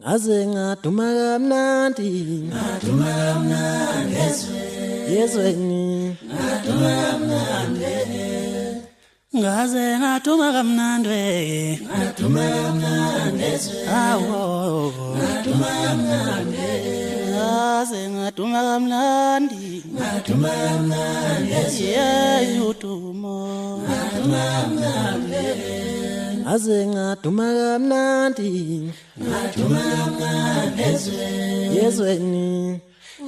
Ngaze ngaduma kamnandi yezweni ngaduma kamnandi ngaze ngaduma kamnandi awo ngaduma kamnandi ngaze ngaduma kamnandi yeyudumo ngaduma kamnandi ngaze ngaduma kamnandi yezweni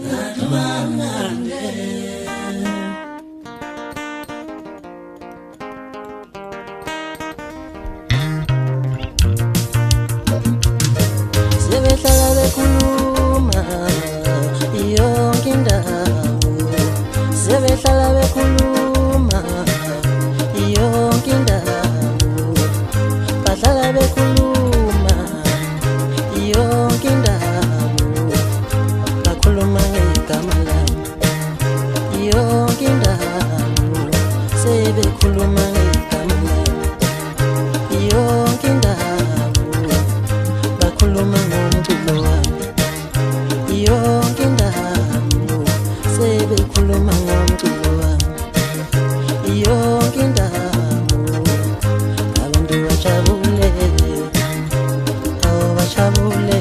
ngaduma kamnandi sebehlala bekhuluma yonke indawo sebehlala bekhuluma yonke indawo bahlala bekhuluma yonke indawo bakhuluma ngegama lami yonke indawo sebekhuluma ngegama lami yonke indawo bakhuluma ngomculo wami yonke indawo sebekhuluma ngomculo wami yonke indawo abantu bajabule awu bajabule